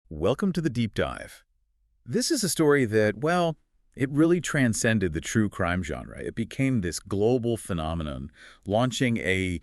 Welcome to the deep dive. This is a story that, well, it really transcended the true crime genre. It became this global phenomenon, launching a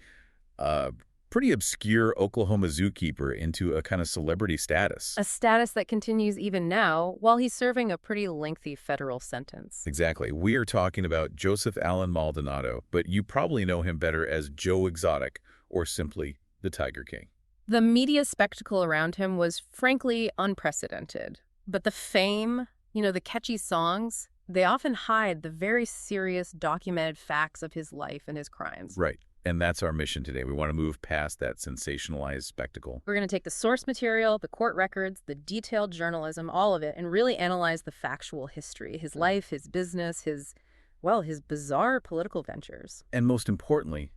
uh, pretty obscure Oklahoma zookeeper into a kind of celebrity status. A status that continues even now while he's serving a pretty lengthy federal sentence. Exactly. We are talking about Joseph Allen Maldonado, but you probably know him better as Joe Exotic or simply the Tiger King. The media spectacle around him was frankly unprecedented. But the fame, the catchy songs, they often hide the very serious documented facts of his life and his crimes. Right. And that's our mission today. We want to move past that sensationalized spectacle. We're going to take the source material, the court records, the detailed journalism, all of it, and really analyze the factual history, his life, his business, his bizarre political ventures. And most importantly,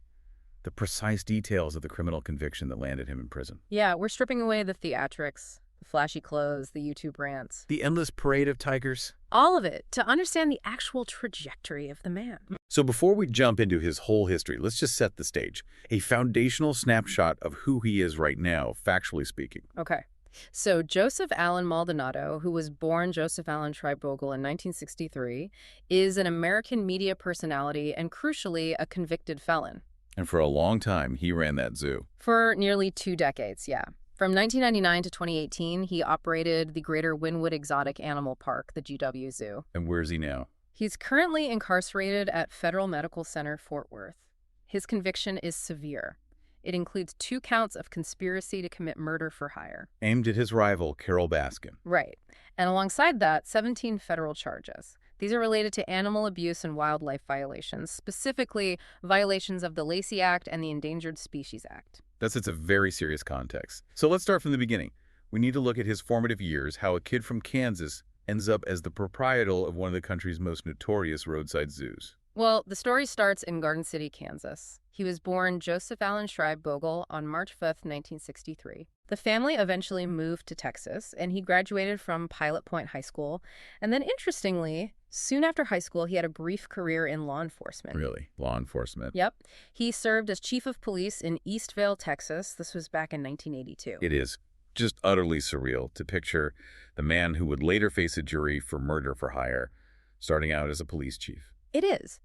the precise details of the criminal conviction that landed him in prison. Yeah, we're stripping away the theatrics, the flashy clothes, the YouTube rants. The endless parade of tigers. All of it to understand the actual trajectory of the man. So before we jump into his whole history, let's just set the stage. A foundational snapshot of who he is right now, factually speaking. Okay. So Joseph Allen Maldonado, who was born Joseph Allen Schreibogle in 1963, is an American media personality and, crucially, a convicted felon. And for a long time, he ran that zoo. For nearly 2 decades, yeah. From 1999 to 2018, he operated the Greater Wynwood Exotic Animal Park, the GW Zoo. And where's he now? He's currently incarcerated at Federal Medical Center, Fort Worth. His conviction is severe. It includes 2 counts of conspiracy to commit murder for hire. Aimed at his rival, Carole Baskin. Right. And alongside that, 17 federal charges. These are related to animal abuse and wildlife violations, specifically violations of the Lacey Act and the Endangered Species Act. It's a very serious context. So let's start from the beginning. We need to look at his formative years, how a kid from Kansas ends up as the proprietor of one of the country's most notorious roadside zoos. Well, the story starts in Garden City, Kansas. He was born Joseph Allen Schreibogle on March 5th, 1963. The family eventually moved to Texas, and he graduated from Pilot Point High School. And then, interestingly, soon after high school, he had a brief career in law enforcement. Really? Law enforcement? Yep. He served as chief of police in Eastvale, Texas. This was back in 1982. It is just utterly surreal to picture the man who would later face a jury for murder for hire, starting out as a police chief. It is.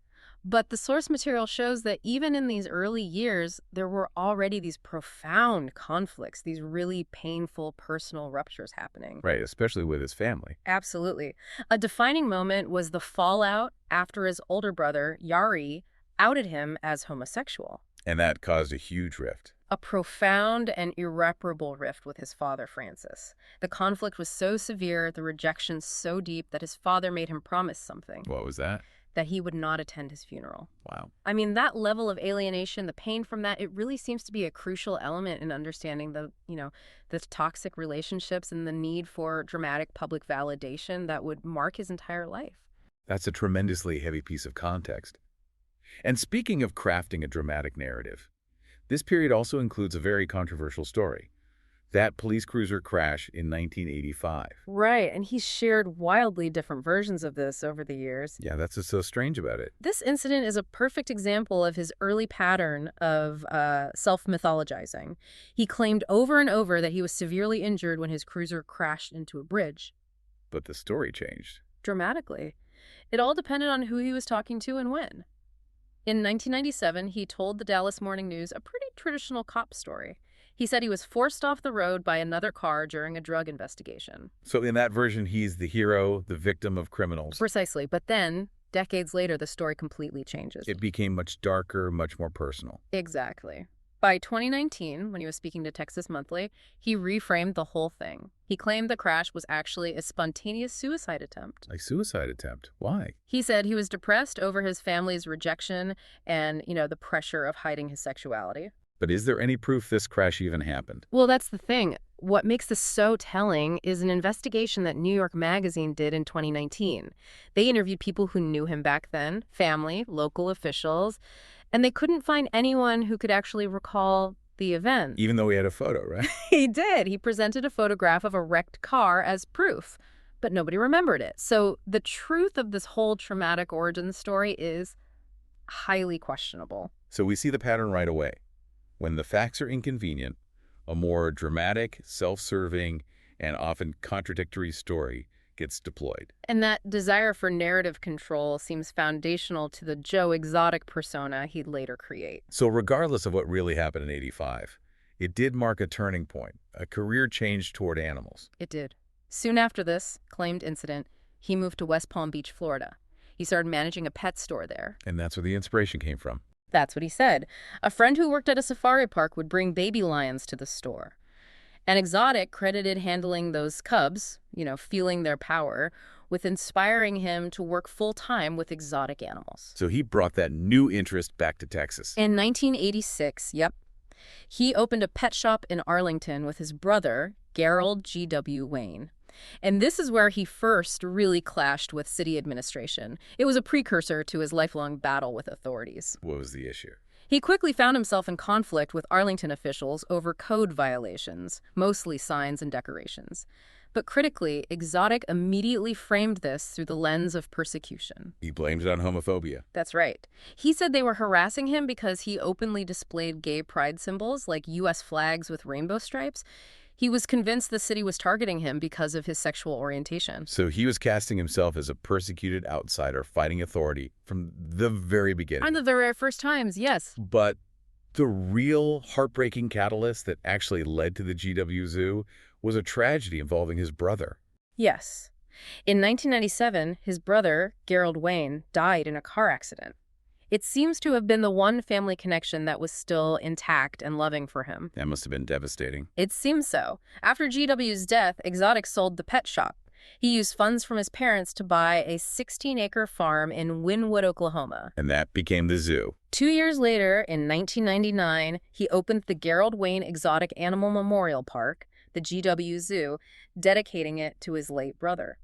But the source material shows that even in these early years, there were already these profound conflicts, these really painful personal ruptures happening. Right, especially with his family. Absolutely. A defining moment was the fallout after his older brother, Yari, outed him as homosexual. And that caused a huge rift. A profound and irreparable rift with his father, Francis. The conflict was so severe, the rejection so deep, that his father made him promise something. What was that? That he would not attend his funeral. Wow. I mean, that level of alienation, the pain from that, it really seems to be a crucial element in understanding the toxic relationships and the need for dramatic public validation that would mark his entire life. That's a tremendously heavy piece of context. And speaking of crafting a dramatic narrative, this period also includes a very controversial story. That police cruiser crash in 1985. Right, and he's shared wildly different versions of this over the years. Yeah, that's what's so strange about it. This incident is a perfect example of his early pattern of self-mythologizing. He claimed over and over that he was severely injured when his cruiser crashed into a bridge. But the story changed. Dramatically. It all depended on who he was talking to and when. In 1997, he told the Dallas Morning News a pretty traditional cop story. He said he was forced off the road by another car during a drug investigation. So in that version, he's the hero, the victim of criminals. Precisely. But then, decades later, the story completely changes. It became much darker, much more personal. Exactly. By 2019, when he was speaking to Texas Monthly, he reframed the whole thing. He claimed the crash was actually a spontaneous suicide attempt. A suicide attempt? Why? He said he was depressed over his family's rejection and, the pressure of hiding his sexuality. But is there any proof this crash even happened? Well, that's the thing. What makes this so telling is an investigation that New York Magazine did in 2019. They interviewed people who knew him back then, family, local officials, and they couldn't find anyone who could actually recall the event. Even though he had a photo, right? He did. He presented a photograph of a wrecked car as proof, but nobody remembered it. So the truth of this whole traumatic origin story is highly questionable. So we see the pattern right away. When the facts are inconvenient, a more dramatic, self-serving, and often contradictory story gets deployed. And that desire for narrative control seems foundational to the Joe Exotic persona he'd later create. So regardless of what really happened in '85, it did mark a turning point, a career change toward animals. It did. Soon after this claimed incident, he moved to West Palm Beach, Florida. He started managing a pet store there. And that's where the inspiration came from. That's what he said. A friend who worked at a safari park would bring baby lions to the store. And Exotic credited handling those cubs, feeling their power, with inspiring him to work full-time with exotic animals. So he brought that new interest back to Texas. In 1986, he opened a pet shop in Arlington with his brother, Carole G.W. Wayne. And this is where he first really clashed with city administration. It was a precursor to his lifelong battle with authorities. What was the issue? He quickly found himself in conflict with Arlington officials over code violations, mostly signs and decorations. But critically, Exotic immediately framed this through the lens of persecution. He blamed it on homophobia. That's right. He said they were harassing him because he openly displayed gay pride symbols like U.S. flags with rainbow stripes. He was convinced the city was targeting him because of his sexual orientation. So he was casting himself as a persecuted outsider fighting authority from the very beginning. On the very first times, yes. But the real heartbreaking catalyst that actually led to the GW Zoo was a tragedy involving his brother. Yes. In 1997, his brother, Carole Wayne, died in a car accident. It seems to have been the one family connection that was still intact and loving for him. That must have been devastating. It seems so. After GW's death, Exotic sold the pet shop. He used funds from his parents to buy a 16-acre farm in Wynwood, Oklahoma. And that became the zoo. 2 years later, in 1999, he opened the Carole Wayne Exotic Animal Memorial Park, the GW Zoo, dedicating it to his late brother.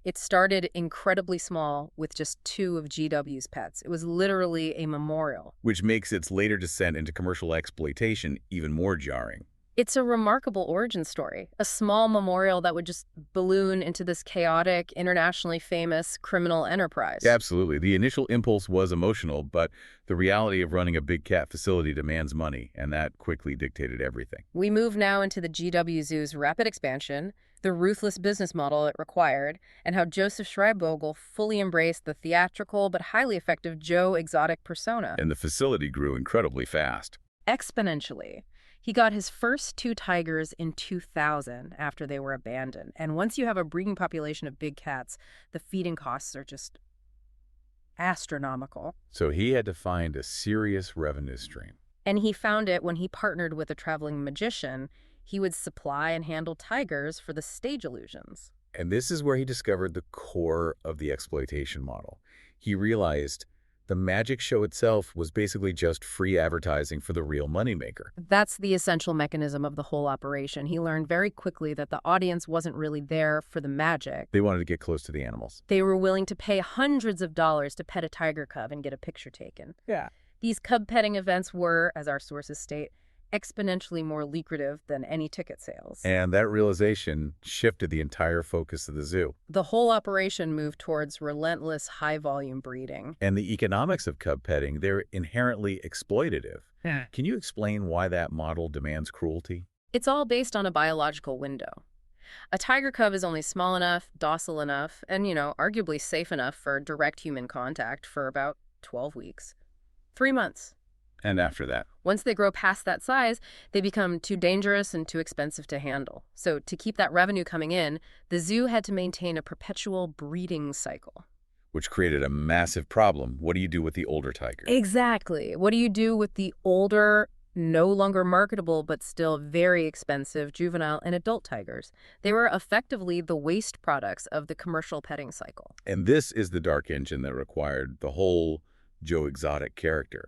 It started incredibly small with just 2 of GW's pets. It was literally a memorial. Which makes its later descent into commercial exploitation even more jarring. It's a remarkable origin story, a small memorial that would just balloon into this chaotic, internationally famous criminal enterprise. Absolutely. The initial impulse was emotional, but the reality of running a big cat facility demands money, and that quickly dictated everything. We move now into the GW Zoo's rapid expansion, the ruthless business model it required, and how Joseph Schreibvogel fully embraced the theatrical but highly effective Joe Exotic persona. And the facility grew incredibly fast. Exponentially. He got his first 2 tigers in 2000 after they were abandoned. And once you have a breeding population of big cats, the feeding costs are just astronomical. So he had to find a serious revenue stream. And he found it when he partnered with a traveling magician. He would supply and handle tigers for the stage illusions. And this is where he discovered the core of the exploitation model. He realized the magic show itself was basically just free advertising for the real moneymaker. That's the essential mechanism of the whole operation. He learned very quickly that the audience wasn't really there for the magic. They wanted to get close to the animals. They were willing to pay hundreds of dollars to pet a tiger cub and get a picture taken. Yeah. These cub petting events were, as our sources state, exponentially more lucrative than any ticket sales. And that realization shifted the entire focus of the zoo. The whole operation moved towards relentless high-volume breeding. And the economics of cub petting, they're inherently exploitative. Yeah. Can you explain why that model demands cruelty? It's all based on a biological window. A tiger cub is only small enough, docile enough, and, arguably safe enough for direct human contact for about 12 weeks. 3 months. And after that? Once they grow past that size, they become too dangerous and too expensive to handle. So to keep that revenue coming in, the zoo had to maintain a perpetual breeding cycle. Which created a massive problem. What do you do with the older tigers? Exactly. What do you do with the older, no longer marketable, but still very expensive juvenile and adult tigers? They were effectively the waste products of the commercial petting cycle. And this is the dark engine that required the whole Joe Exotic character.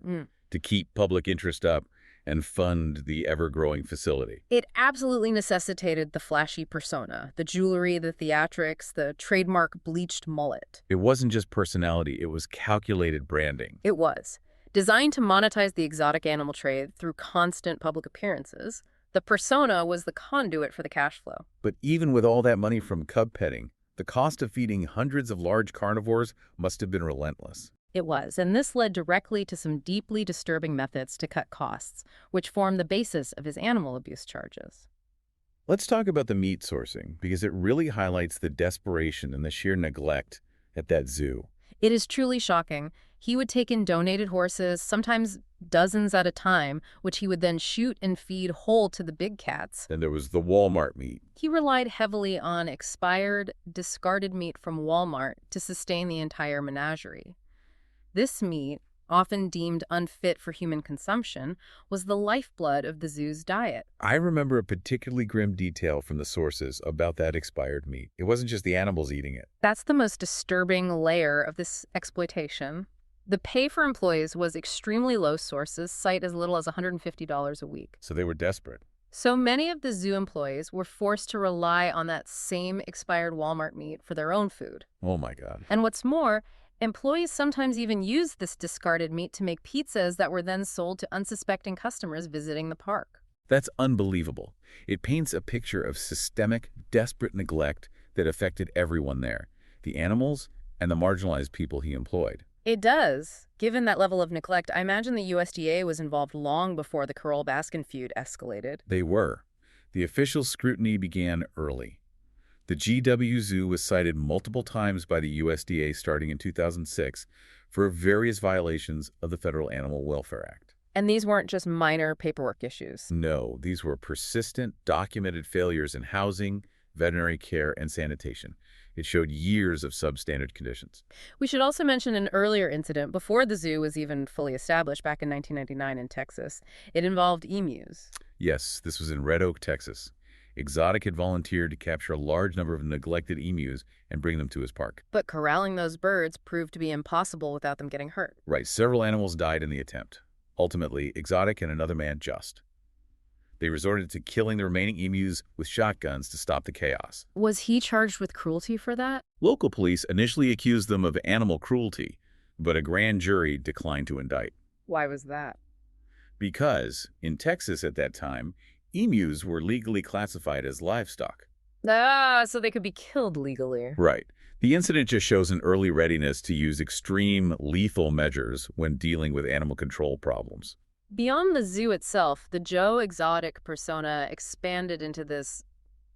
To keep public interest up and fund the ever-growing facility. It absolutely necessitated the flashy persona, the jewelry, the theatrics, the trademark bleached mullet. It wasn't just personality, it was calculated branding. It was. Designed to monetize the exotic animal trade through constant public appearances, the persona was the conduit for the cash flow. But even with all that money from cub petting, the cost of feeding hundreds of large carnivores must have been relentless. It was, and this led directly to some deeply disturbing methods to cut costs, which formed the basis of his animal abuse charges. Let's talk about the meat sourcing, because it really highlights the desperation and the sheer neglect at that zoo. It is truly shocking. He would take in donated horses, sometimes dozens at a time, which he would then shoot and feed whole to the big cats. Then there was the Walmart meat. He relied heavily on expired, discarded meat from Walmart to sustain the entire menagerie. This meat, often deemed unfit for human consumption, was the lifeblood of the zoo's diet. I remember a particularly grim detail from the sources about that expired meat. It wasn't just the animals eating it. That's the most disturbing layer of this exploitation. The pay for employees was extremely low. Sources cite as little as $150 a week. So they were desperate. So many of the zoo employees were forced to rely on that same expired Walmart meat for their own food. Oh my God. And what's more, employees sometimes even used this discarded meat to make pizzas that were then sold to unsuspecting customers visiting the park. That's unbelievable. It paints a picture of systemic, desperate neglect that affected everyone there, the animals and the marginalized people he employed. It does. Given that level of neglect, I imagine the USDA was involved long before the Carole Baskin feud escalated. They were. The official scrutiny began early. The GW Zoo was cited multiple times by the USDA starting in 2006 for various violations of the Federal Animal Welfare Act. And these weren't just minor paperwork issues. No, these were persistent, documented failures in housing, veterinary care, and sanitation. It showed years of substandard conditions. We should also mention an earlier incident before the zoo was even fully established back in 1999 in Texas. It involved emus. Yes, this was in Red Oak, Texas. Exotic had volunteered to capture a large number of neglected emus and bring them to his park. But corralling those birds proved to be impossible without them getting hurt. Right, several animals died in the attempt. Ultimately, Exotic and another man just. They resorted to killing the remaining emus with shotguns to stop the chaos. Was he charged with cruelty for that? Local police initially accused them of animal cruelty, but a grand jury declined to indict. Why was that? Because, in Texas at that time, emus were legally classified as livestock. So they could be killed legally. Right. The incident just shows an early readiness to use extreme, lethal measures when dealing with animal control problems. Beyond the zoo itself, the Joe Exotic persona expanded into this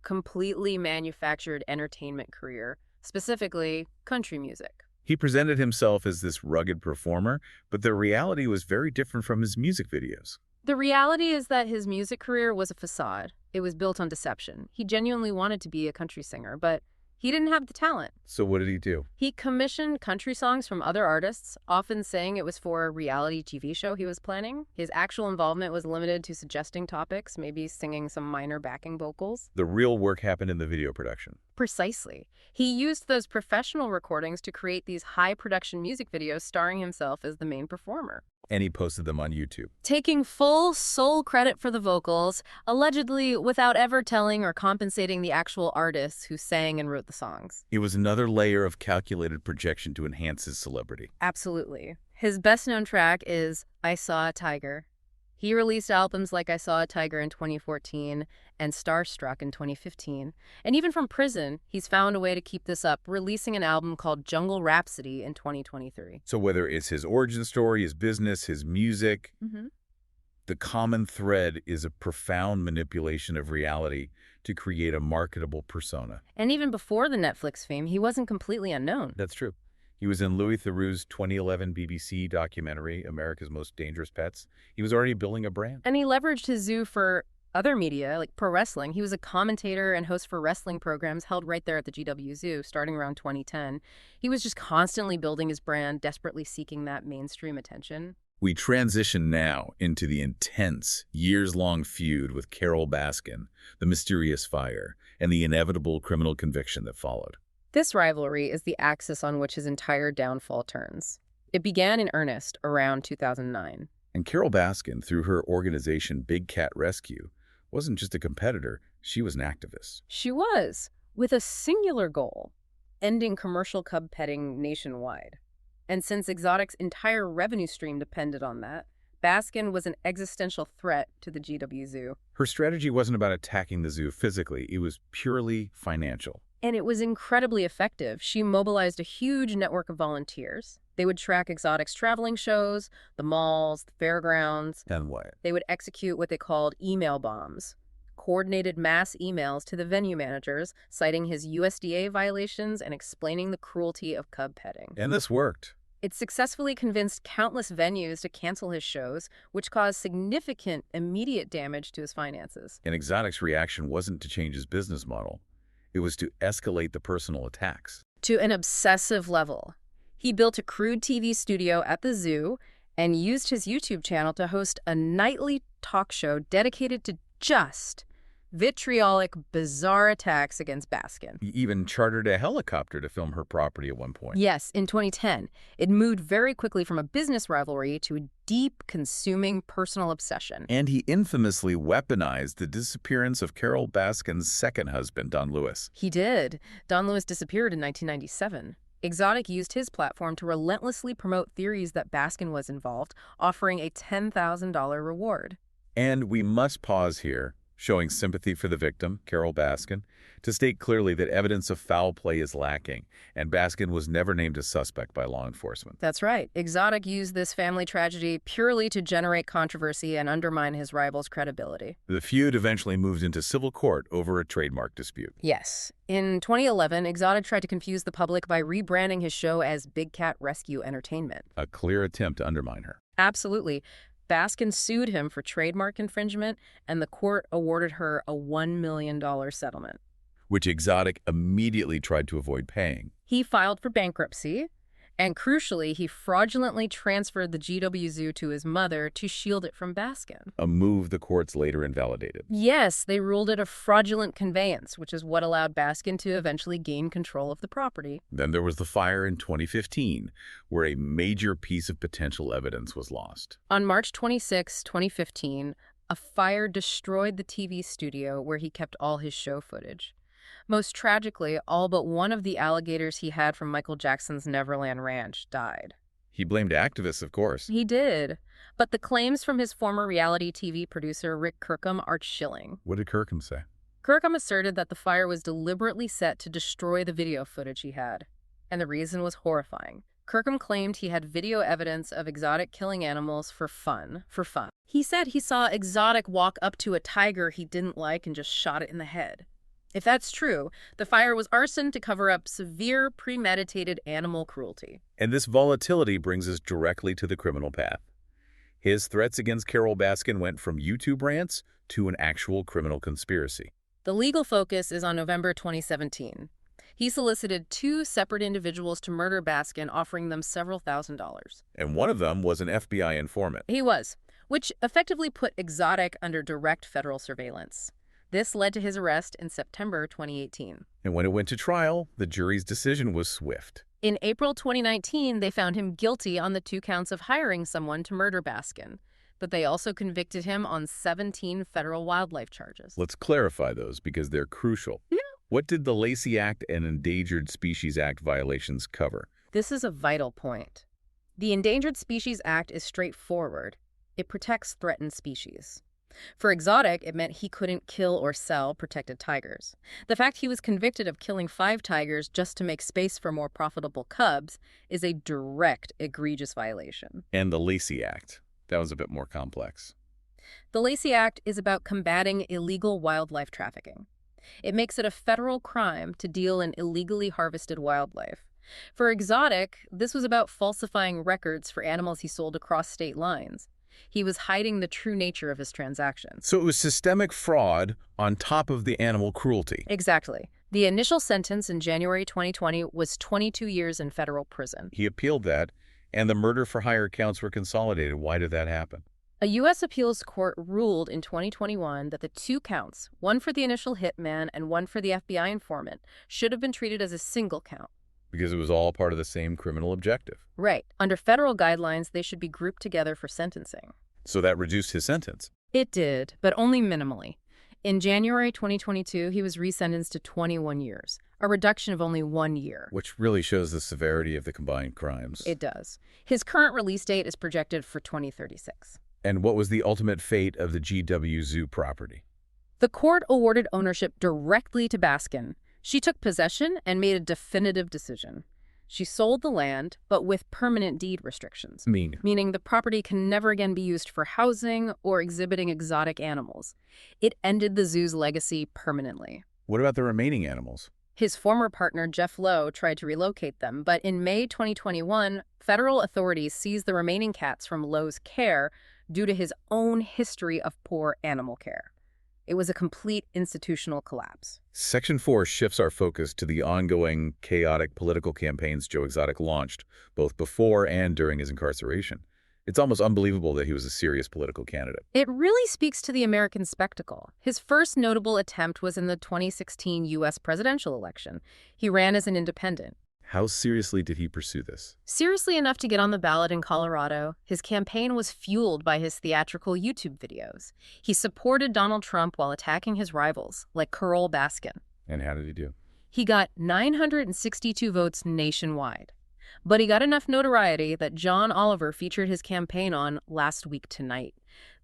completely manufactured entertainment career, specifically country music. He presented himself as this rugged performer, but the reality was very different from his music videos. The reality is that his music career was a facade. It was built on deception. He genuinely wanted to be a country singer, but he didn't have the talent. So what did he do? He commissioned country songs from other artists, often saying it was for a reality TV show he was planning. His actual involvement was limited to suggesting topics, maybe singing some minor backing vocals. The real work happened in the video production. Precisely. He used those professional recordings to create these high-production music videos starring himself as the main performer. And he posted them on YouTube. Taking full sole credit for the vocals, allegedly without ever telling or compensating the actual artists who sang and wrote the songs. It was another layer of calculated projection to enhance his celebrity. Absolutely. His best-known track is I Saw a Tiger. He released albums like I Saw a Tiger in 2014 and Starstruck in 2015. And even from prison, he's found a way to keep this up, releasing an album called Jungle Rhapsody in 2023. So whether it's his origin story, his business, his music, the common thread is a profound manipulation of reality to create a marketable persona. And even before the Netflix fame, he wasn't completely unknown. That's true. He was in Louis Theroux's 2011 BBC documentary, America's Most Dangerous Pets. He was already building a brand. And he leveraged his zoo for other media, like pro wrestling. He was a commentator and host for wrestling programs held right there at the GW Zoo, starting around 2010. He was just constantly building his brand, desperately seeking that mainstream attention. We transition now into the intense, years-long feud with Carole Baskin, the mysterious fire, and the inevitable criminal conviction that followed. This rivalry is the axis on which his entire downfall turns. It began in earnest around 2009. And Carole Baskin, through her organization Big Cat Rescue, wasn't just a competitor, she was an activist. She was, with a singular goal, ending commercial cub petting nationwide. And since Exotic's entire revenue stream depended on that, Baskin was an existential threat to the GW Zoo. Her strategy wasn't about attacking the zoo physically, it was purely financial. And it was incredibly effective. She mobilized a huge network of volunteers. They would track Exotic's traveling shows, the malls, the fairgrounds. And what? They would execute what they called email bombs, coordinated mass emails to the venue managers, citing his USDA violations and explaining the cruelty of cub petting. And this worked. It successfully convinced countless venues to cancel his shows, which caused significant immediate damage to his finances. And Exotic's reaction wasn't to change his business model. It was to escalate the personal attacks. To an obsessive level. He built a crude TV studio at the zoo and used his YouTube channel to host a nightly talk show dedicated to just vitriolic, bizarre attacks against Baskin. He even chartered a helicopter to film her property at one point. Yes, in 2010, it moved very quickly from a business rivalry to a deep, consuming personal obsession. And he infamously weaponized the disappearance of Carole Baskin's second husband, Don Lewis. He did. Don Lewis disappeared in 1997. Exotic used his platform to relentlessly promote theories that Baskin was involved, offering a $10,000 reward. And we must pause here, showing sympathy for the victim, Carole Baskin, to state clearly that evidence of foul play is lacking, and Baskin was never named a suspect by law enforcement. That's right. Exotic used this family tragedy purely to generate controversy and undermine his rival's credibility. The feud eventually moved into civil court over a trademark dispute. Yes. In 2011, Exotic tried to confuse the public by rebranding his show as Big Cat Rescue Entertainment. A clear attempt to undermine her. Absolutely. Baskin sued him for trademark infringement, and the court awarded her a $1 million settlement, which Exotic immediately tried to avoid paying. He filed for bankruptcy, and crucially, he fraudulently transferred the GW Zoo to his mother to shield it from Baskin. A move the courts later invalidated. Yes, they ruled it a fraudulent conveyance, which is what allowed Baskin to eventually gain control of the property. Then there was the fire in 2015, where a major piece of potential evidence was lost. On March 26, 2015, a fire destroyed the TV studio where he kept all his show footage. Most tragically, all but one of the alligators he had from Michael Jackson's Neverland Ranch died. He blamed activists, of course. He did. But the claims from his former reality TV producer, Rick Kirkham, are chilling. What did Kirkham say? Kirkham asserted that the fire was deliberately set to destroy the video footage he had. And the reason was horrifying. Kirkham claimed he had video evidence of Exotic killing animals for fun. He said he saw Exotic walk up to a tiger he didn't like and just shot it in the head. If that's true, the fire was arson to cover up severe, premeditated animal cruelty. And this volatility brings us directly to the criminal path. His threats against Carole Baskin went from YouTube rants to an actual criminal conspiracy. The legal focus is on November 2017. He solicited 2 separate individuals to murder Baskin, offering them several $1,000s. And one of them was an FBI informant. He was, which effectively put Exotic under direct federal surveillance. This led to his arrest in September 2018. And when it went to trial, the jury's decision was swift. In April 2019, they found him guilty on the 2 counts of hiring someone to murder Baskin, but they also convicted him on 17 federal wildlife charges. Let's clarify those because they're crucial. Yeah. What did the Lacey Act and Endangered Species Act violations cover? This is a vital point. The Endangered Species Act is straightforward. It protects threatened species. For Exotic, it meant he couldn't kill or sell protected tigers. The fact he was convicted of killing 5 tigers just to make space for more profitable cubs is a direct, egregious violation. And the Lacey Act. That was a bit more complex. The Lacey Act is about combating illegal wildlife trafficking. It makes it a federal crime to deal in illegally harvested wildlife. For Exotic, this was about falsifying records for animals he sold across state lines. He was hiding the true nature of his transactions. So it was systemic fraud on top of the animal cruelty. Exactly. The initial sentence in January 2020 was 22 years in federal prison. He appealed that, and the murder-for-hire counts were consolidated. Why did that happen? A U.S. appeals court ruled in 2021 that the 2 counts, one for the initial hitman and one for the FBI informant, should have been treated as a single count. Because it was all part of the same criminal objective. Right. Under federal guidelines, they should be grouped together for sentencing. So that reduced his sentence. It did, but only minimally. In January 2022, he was resentenced to 21 years, a reduction of only 1 year. Which really shows the severity of the combined crimes. It does. His current release date is projected for 2036. And what was the ultimate fate of the GW Zoo property? The court awarded ownership directly to Baskin. She took possession and made a definitive decision. She sold the land, but with permanent deed restrictions, meaning the property can never again be used for housing or exhibiting exotic animals. It ended the zoo's legacy permanently. What about the remaining animals? His former partner, Jeff Lowe, tried to relocate them, but in May 2021, federal authorities seized the remaining cats from Lowe's care due to his own history of poor animal care. It was a complete institutional collapse. Section 4 shifts our focus to the ongoing, chaotic political campaigns Joe Exotic launched, both before and during his incarceration. It's almost unbelievable that he was a serious political candidate. It really speaks to the American spectacle. His first notable attempt was in the 2016 U.S. presidential election. He ran as an independent. How seriously did he pursue this? Seriously enough to get on the ballot in Colorado, his campaign was fueled by his theatrical YouTube videos. He supported Donald Trump while attacking his rivals, like Carole Baskin. And how did he do? He got 962 votes nationwide. But he got enough notoriety that John Oliver featured his campaign on Last Week Tonight.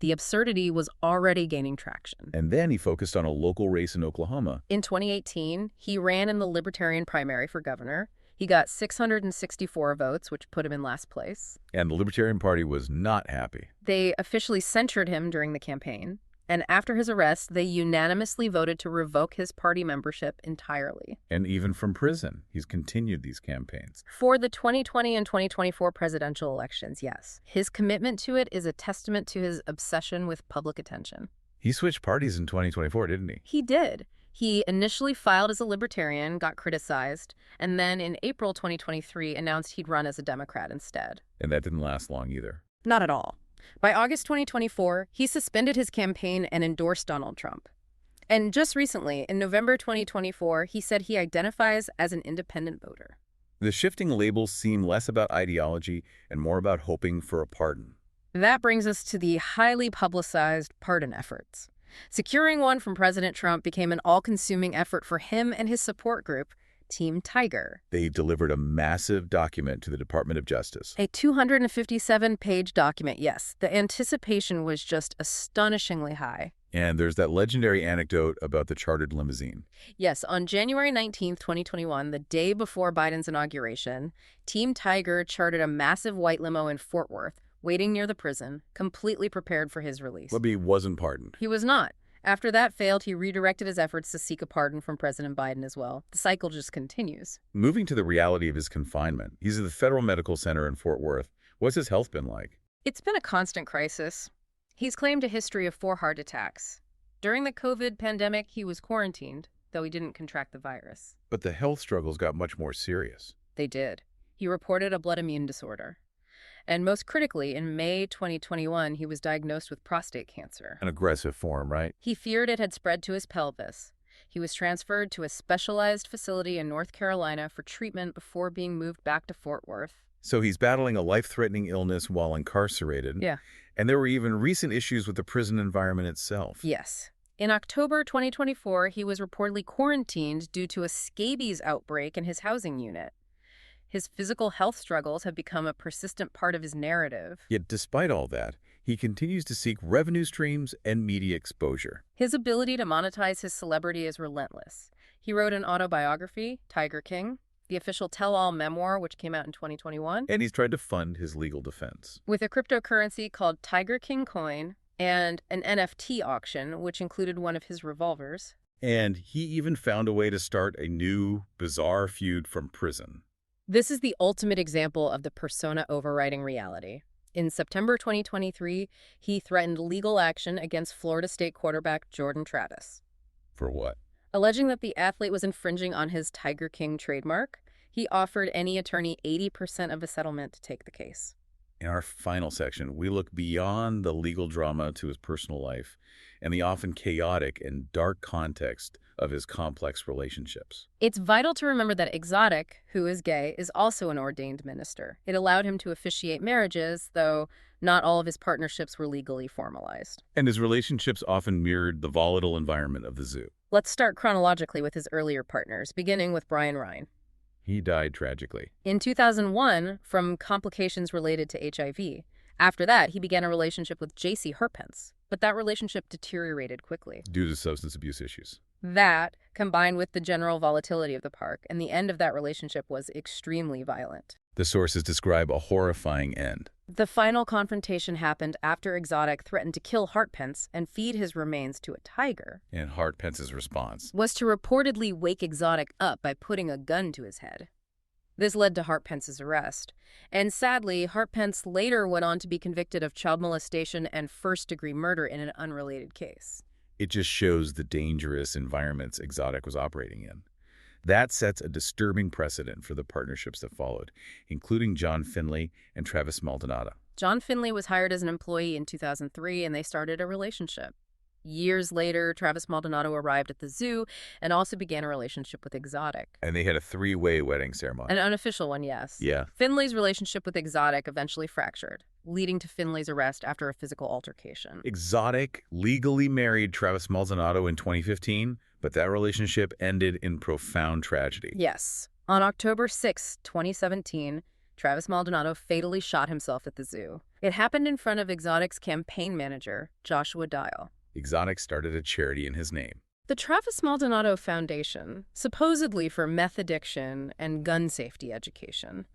The absurdity was already gaining traction. And then he focused on a local race in Oklahoma. In 2018, he ran in the Libertarian primary for governor. He got 664 votes, which put him in last place. And the Libertarian Party was not happy. They officially censured him during the campaign. And after his arrest, they unanimously voted to revoke his party membership entirely. And even from prison, he's continued these campaigns. For the 2020 and 2024 presidential elections, yes. His commitment to it is a testament to his obsession with public attention. He switched parties in 2024, didn't he? He did. He initially filed as a Libertarian, got criticized, and then in April 2023 announced he'd run as a Democrat instead. And that didn't last long either. Not at all. By August 2024, he suspended his campaign and endorsed Donald Trump. And just recently, in November 2024, he said he identifies as an independent voter. The shifting labels seem less about ideology and more about hoping for a pardon. That brings us to the highly publicized pardon efforts. Securing one from President Trump became an all-consuming effort for him and his support group, Team Tiger. They delivered a massive document to the Department of Justice. A 257-page document, yes. The anticipation was just astonishingly high. And there's that legendary anecdote about the chartered limousine. Yes, on January 19, 2021, the day before Biden's inauguration, Team Tiger chartered a massive white limo in Fort Worth, waiting near the prison, completely prepared for his release. But he wasn't pardoned. He was not. After that failed, he redirected his efforts to seek a pardon from President Biden as well. The cycle just continues. Moving to the reality of his confinement, he's at the Federal Medical Center in Fort Worth. What's his health been like? It's been a constant crisis. He's claimed a history of 4 heart attacks. During the COVID pandemic, he was quarantined, though he didn't contract the virus. But the health struggles got much more serious. They did. He reported a blood immune disorder. And most critically, in May 2021, he was diagnosed with prostate cancer. An aggressive form, right? He feared it had spread to his pelvis. He was transferred to a specialized facility in North Carolina for treatment before being moved back to Fort Worth. So he's battling a life-threatening illness while incarcerated. Yeah. And there were even recent issues with the prison environment itself. Yes. In October 2024, he was reportedly quarantined due to a scabies outbreak in his housing unit. His physical health struggles have become a persistent part of his narrative. Yet despite all that, he continues to seek revenue streams and media exposure. His ability to monetize his celebrity is relentless. He wrote an autobiography, Tiger King, the official tell-all memoir, which came out in 2021. And he's tried to fund his legal defense. With a cryptocurrency called Tiger King Coin and an NFT auction, which included one of his revolvers. And he even found a way to start a new, bizarre feud from prison. This is the ultimate example of the persona overriding reality. In September 2023, he threatened legal action against Florida State quarterback Jordan Travis. For what? Alleging that the athlete was infringing on his Tiger King trademark, he offered any attorney 80% of a settlement to take the case. In our final section, we look beyond the legal drama to his personal life and the often chaotic and dark context of his complex relationships. It's vital to remember that Exotic, who is gay, is also an ordained minister. It allowed him to officiate marriages, though not all of his partnerships were legally formalized. And his relationships often mirrored the volatile environment of the zoo. Let's start chronologically with his earlier partners, beginning with Brian Rhine. He died tragically. In 2001, from complications related to HIV. After that, he began a relationship with J.C. Herpence, but that relationship deteriorated quickly. Due to substance abuse issues. That, combined with the general volatility of the park, and the end of that relationship was extremely violent. The sources describe a horrifying end. The final confrontation happened after Exotic threatened to kill Hartpence and feed his remains to a tiger. And Hartpence's response Was to reportedly wake Exotic up by putting a gun to his head. This led to Hartpence's arrest. And sadly, Hartpence later went on to be convicted of child molestation and first-degree murder in an unrelated case. It just shows the dangerous environments Exotic was operating in. That sets a disturbing precedent for the partnerships that followed, including John Finley and Travis Maldonado. John Finley was hired as an employee in 2003, and they started a relationship. Years later, Travis Maldonado arrived at the zoo and also began a relationship with Exotic. And they had a three-way wedding ceremony. An unofficial one, yes. Yeah. Finley's relationship with Exotic eventually fractured, leading to Finley's arrest after a physical altercation. Exotic legally married Travis Maldonado in 2015, but that relationship ended in profound tragedy. Yes. On October 6, 2017, Travis Maldonado fatally shot himself at the zoo. It happened in front of Exotic's campaign manager, Joshua Dial. Exotic started a charity in his name. The Travis Maldonado Foundation, supposedly for meth addiction and gun safety education.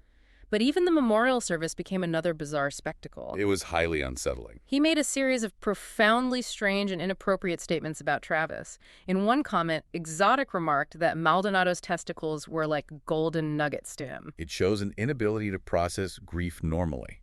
But even the memorial service became another bizarre spectacle. It was highly unsettling. He made a series of profoundly strange and inappropriate statements about Travis. In one comment, Exotic remarked that Maldonado's testicles were like golden nuggets to him. It shows an inability to process grief normally.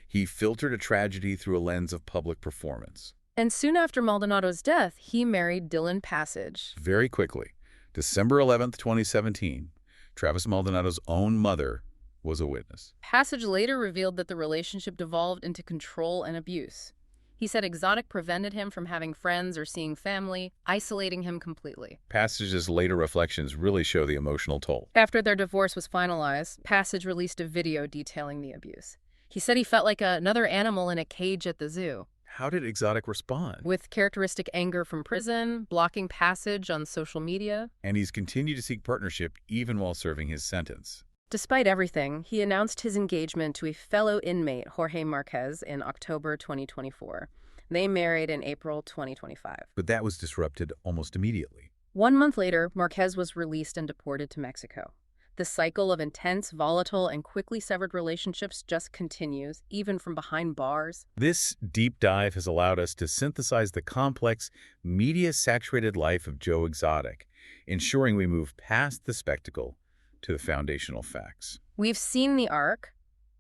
He filtered a tragedy through a lens of public performance. And soon after Maldonado's death, he married Dylan Passage. Very quickly, December 11th, 2017, Travis Maldonado's own mother was a witness. Passage later revealed that the relationship devolved into control and abuse. He said Exotic prevented him from having friends or seeing family, isolating him completely. Passage's later reflections really show the emotional toll. After their divorce was finalized, Passage released a video detailing the abuse. He said he felt like another animal in a cage at the zoo. How did Exotic respond? With characteristic anger from prison, blocking Passage on social media. And he's continued to seek partnership even while serving his sentence. Despite everything, he announced his engagement to a fellow inmate, Jorge Marquez, in October 2024. They married in April 2025. But that was disrupted almost immediately. 1 month later, Marquez was released and deported to Mexico. The cycle of intense, volatile, and quickly severed relationships just continues, even from behind bars. This deep dive has allowed us to synthesize the complex, media-saturated life of Joe Exotic, ensuring we move past the spectacle to the foundational facts. We've seen the arc,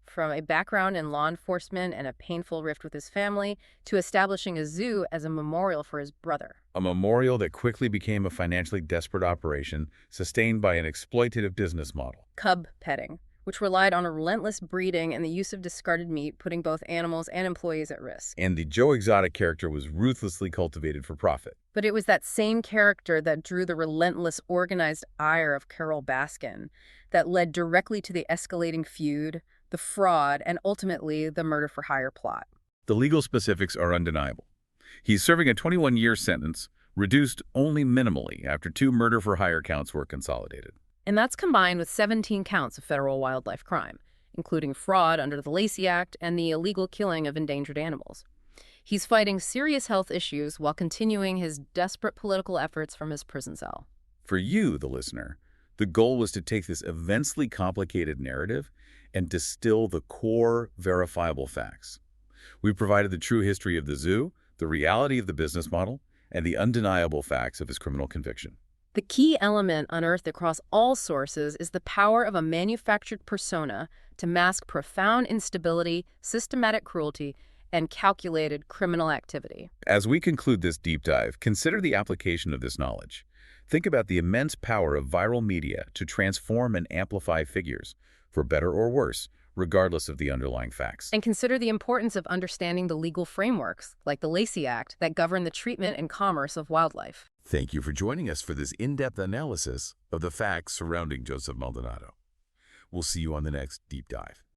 from a background in law enforcement and a painful rift with his family, to establishing a zoo as a memorial for his brother. A memorial that quickly became a financially desperate operation sustained by an exploitative business model. Cub petting, which relied on a relentless breeding and the use of discarded meat, putting both animals and employees at risk. And the Joe Exotic character was ruthlessly cultivated for profit. But it was that same character that drew the relentless, organized ire of Carole Baskin that led directly to the escalating feud, the fraud, and ultimately the murder-for-hire plot. The legal specifics are undeniable. He's serving a 21-year sentence, reduced only minimally after 2 murder-for-hire counts were consolidated. And that's combined with 17 counts of federal wildlife crime, including fraud under the Lacey Act and the illegal killing of endangered animals. He's fighting serious health issues while continuing his desperate political efforts from his prison cell. For you, the listener, the goal was to take this immensely complicated narrative and distill the core, verifiable facts. We provided the true history of the zoo, the reality of the business model, and the undeniable facts of his criminal conviction. The key element unearthed across all sources is the power of a manufactured persona to mask profound instability, systematic cruelty, and calculated criminal activity. As we conclude this deep dive, consider the application of this knowledge. Think about the immense power of viral media to transform and amplify figures, for better or worse, regardless of the underlying facts. And consider the importance of understanding the legal frameworks, like the Lacey Act, that govern the treatment and commerce of wildlife. Thank you for joining us for this in-depth analysis of the facts surrounding Joseph Maldonado. We'll see you on the next deep dive.